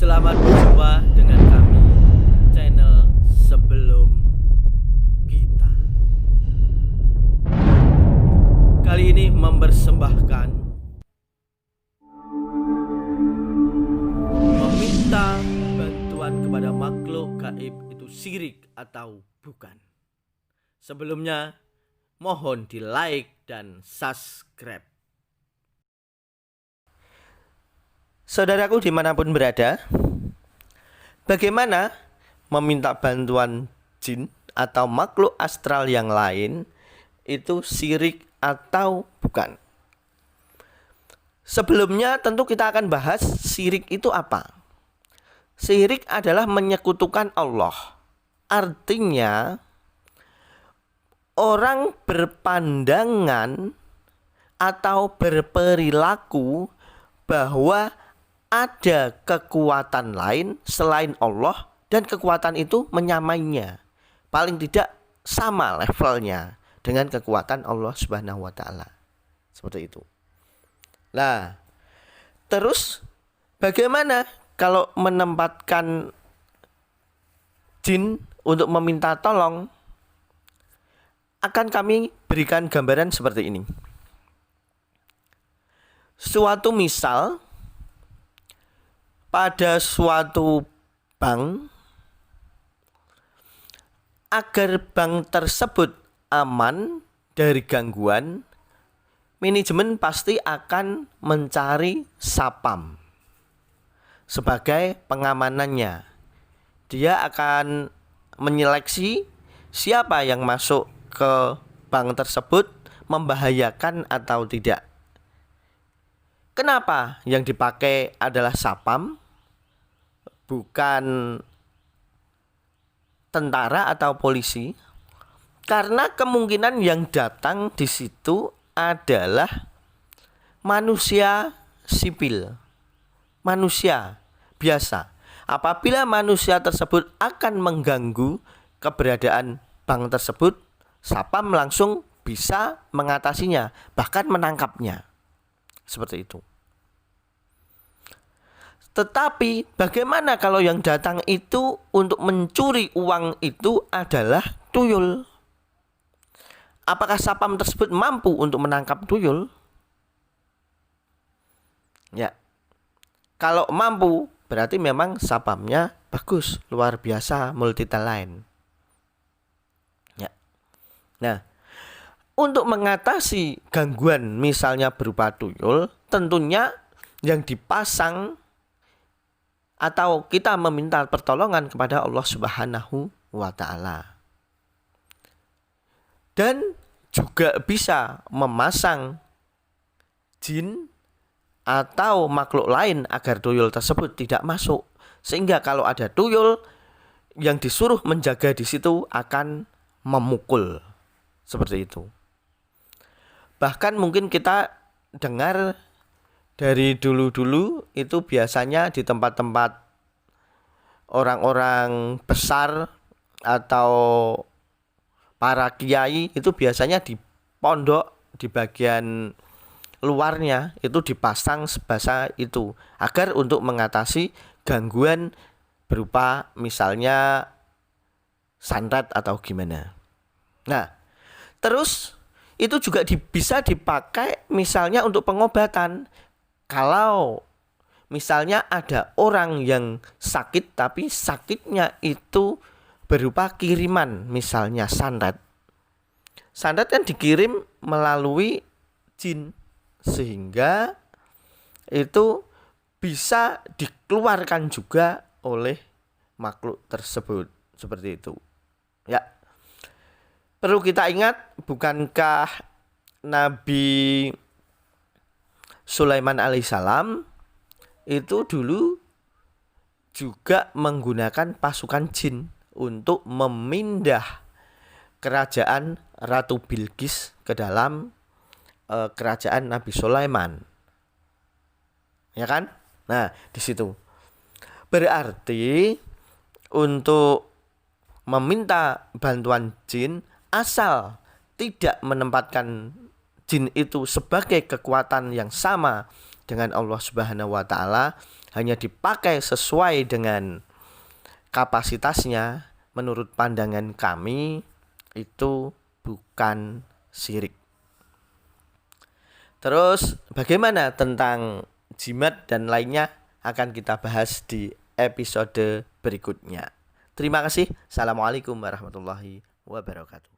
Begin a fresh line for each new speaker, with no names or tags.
Selamat berjumpa dengan kami, channel Sebelum Kita. Kali ini mempersembahkan meminta bantuan kepada makhluk gaib itu syirik atau bukan. Sebelumnya mohon di like dan subscribe. Saudaraku dimanapun berada, bagaimana meminta bantuan jin atau makhluk astral yang lain itu syirik atau bukan? Sebelumnya tentu kita akan bahas syirik itu apa. Syirik adalah menyekutukan Allah. Artinya orang berpandangan atau berperilaku bahwa ada kekuatan lain selain Allah dan kekuatan itu menyamainya. Paling tidak sama levelnya dengan kekuatan Allah Subhanahu wa taala. Seperti itu. Nah, terus bagaimana kalau menempatkan jin untuk meminta tolong? Akan kami berikan gambaran seperti ini. Suatu misal, pada suatu bank, agar bank tersebut aman dari gangguan, manajemen pasti akan mencari satpam sebagai pengamanannya. Dia akan menyeleksi siapa yang masuk ke bank tersebut membahayakan atau tidak. Kenapa yang dipakai adalah satpam, bukan tentara atau polisi? Karena kemungkinan yang datang di situ adalah manusia sipil, manusia biasa. Apabila manusia tersebut akan mengganggu keberadaan bank tersebut, satpam langsung bisa mengatasinya, bahkan menangkapnya. Seperti itu. Tetapi bagaimana kalau yang datang itu untuk mencuri uang itu adalah tuyul? Apakah satpam tersebut mampu untuk menangkap tuyul? Ya. Kalau mampu, berarti memang satpamnya bagus, luar biasa, multi talent. Ya. Nah, untuk mengatasi gangguan misalnya berupa tuyul, tentunya yang dipasang atau kita meminta pertolongan kepada Allah Subhanahu wa taala. Dan juga bisa memasang jin atau makhluk lain agar tuyul tersebut tidak masuk. Sehingga kalau ada tuyul, yang disuruh menjaga di situ akan memukul. Seperti itu. Bahkan mungkin kita dengar dari dulu-dulu itu biasanya di tempat-tempat orang-orang besar atau para kiai itu biasanya di pondok di bagian luarnya itu dipasang sebasa itu agar untuk mengatasi gangguan berupa misalnya santet atau gimana. Nah, terus itu juga bisa dipakai misalnya untuk pengobatan. Kalau misalnya ada orang yang sakit tapi sakitnya itu berupa kiriman, misalnya santet. Santet kan dikirim melalui jin sehingga itu bisa dikeluarkan juga oleh makhluk tersebut. Seperti itu. Ya. Perlu kita ingat, bukankah Nabi Sulaiman alaihissalam itu dulu juga menggunakan pasukan jin untuk memindah kerajaan Ratu Bilqis ke dalam kerajaan Nabi Sulaiman. Ya kan? Nah, di situ. Berarti untuk meminta bantuan jin, asal tidak menempatkan jin itu sebagai kekuatan yang sama dengan Allah Subhanahu wa taala, hanya dipakai sesuai dengan kapasitasnya, menurut pandangan kami itu bukan syirik. Terus bagaimana tentang jimat dan lainnya akan kita bahas di episode berikutnya. Terima kasih. Assalamualaikum warahmatullahi wabarakatuh.